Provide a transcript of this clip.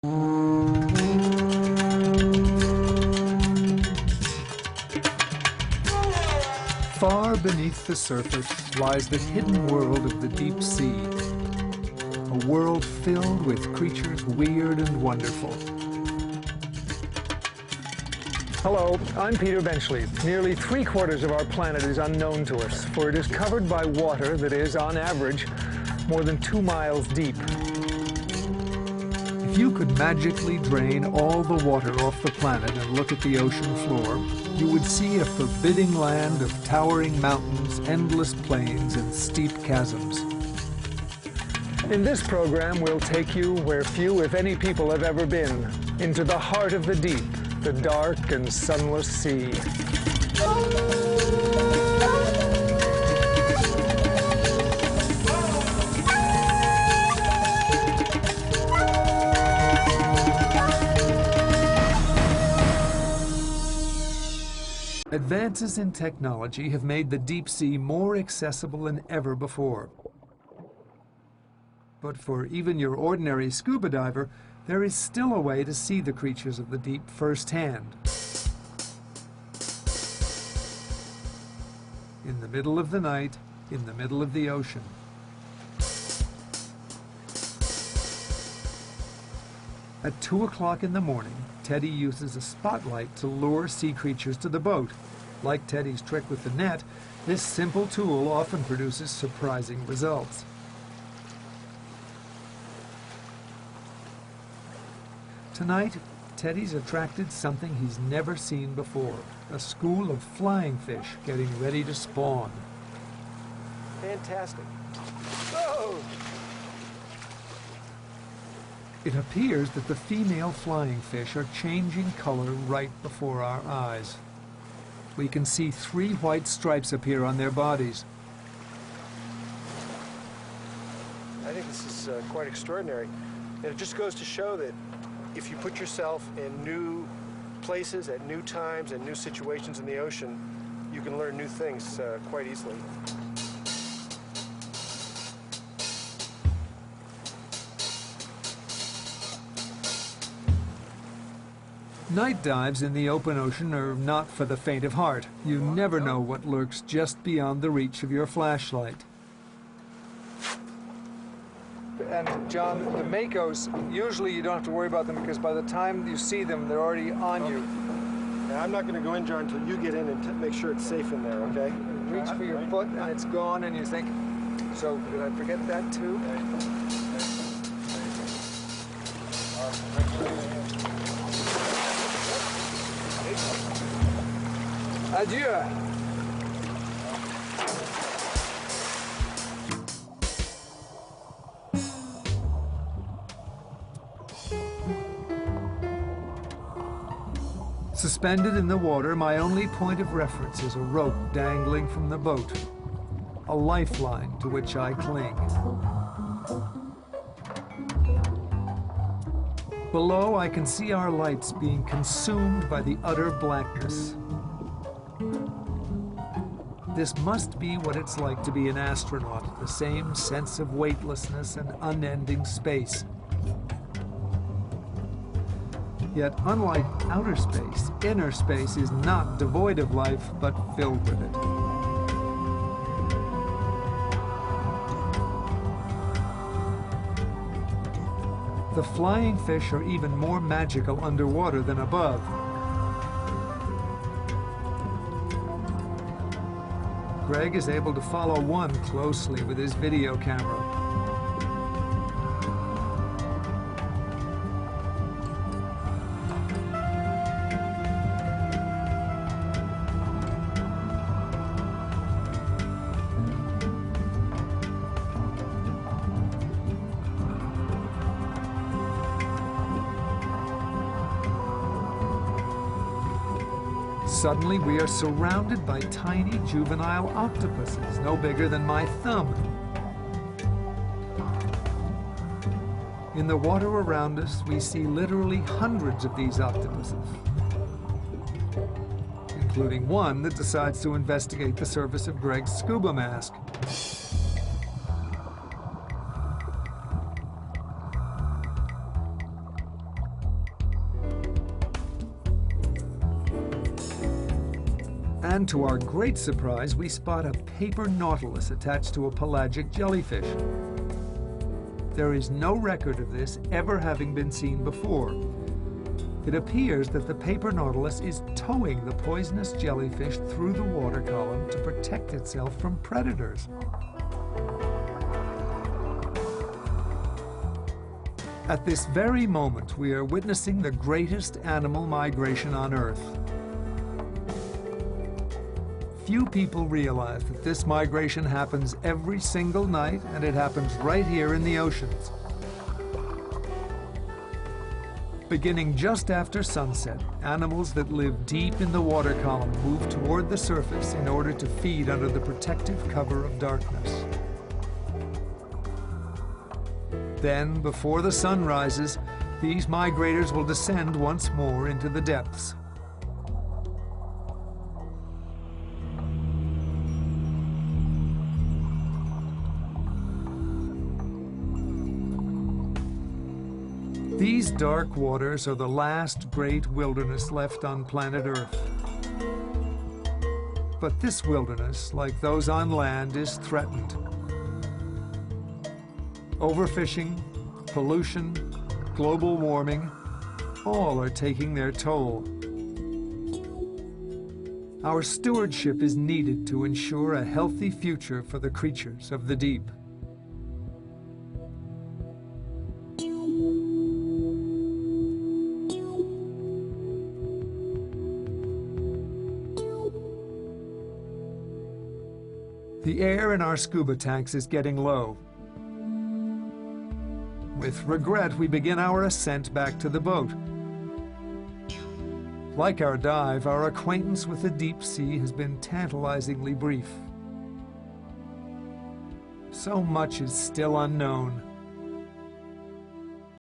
Far beneath the surface lies the hidden world of the deep sea. A world filled with creatures weird and wonderful. Hello, I'm Peter Benchley. Nearly 3/4 of our planet is unknown to us, for it is covered by water that is, on average, more than 2 miles deep. If you could magically drain all the water off the planet and look at the ocean floor, you would see a forbidding land of towering mountains, endless plains, and steep chasms. In this program, we'll take you where few, if any, people have ever been, into the heart of the deep, the dark and sunless sea. Advances in technology have made the deep sea more accessible than ever before. But for even your ordinary scuba diver, there is still a way to see the creatures of the deep firsthand. In the middle of the night, in the middle of the ocean. At 2 o'clock in the morning, Teddy uses a spotlight to lure sea creatures to the boat. Like Teddy's trick with the net, this simple tool often produces surprising results. Tonight, Teddy's attracted something he's never seen before, a school of flying fish getting ready to spawn. Fantastic. Whoa! It appears that the female flying fish are changing color right before our eyes. We can see 3 white stripes appear on their bodies. I think this is quite extraordinary. And it just goes to show that if you put yourself in new places at new times and new situations in the ocean, you can learn new things quite easily. Night dives in the open ocean are not for the faint of heart. You never know what lurks just beyond the reach of your flashlight. And John, the makos, usually you don't have to worry about them because by the time you see them, they're already on you. Now, I'm not going to go in, John, until you get in and make sure it's safe in there, okay? You reach for your foot and it's gone and you think, so did I forget that too? Adieu. Suspended in the water, my only point of reference is a rope dangling from the boat, a lifeline to which I cling. Below, I can see our lights being consumed by the utter blackness. This must be what it's like to be an astronaut, the same sense of weightlessness and unending space. Yet, unlike outer space, inner space is not devoid of life, but filled with it. The flying fish are even more magical underwater than above. Greg is able to follow one closely with his video camera. Suddenly, we are surrounded by tiny juvenile octopuses, no bigger than my thumb. In the water around us, we see literally hundreds of these octopuses, including one that decides to investigate the surface of Greg's scuba mask. And to our great surprise, we spot a paper nautilus attached to a pelagic jellyfish. There is no record of this ever having been seen before. It appears that the paper nautilus is towing the poisonous jellyfish through the water column to protect itself from predators. At this very moment, we are witnessing the greatest animal migration on Earth. Few people realize that this migration happens every single night, and it happens right here in the oceans. Beginning just after sunset, animals that live deep in the water column move toward the surface in order to feed under the protective cover of darkness. Then, before the sun rises, these migrators will descend once more into the depths. These dark waters are the last great wilderness left on planet Earth. But this wilderness, like those on land, is threatened. Overfishing, pollution, global warming, all are taking their toll. Our stewardship is needed to ensure a healthy future for the creatures of the deep. The air in our scuba tanks is getting low. With regret, we begin our ascent back to the boat. Like our dive, our acquaintance with the deep sea has been tantalizingly brief. So much is still unknown.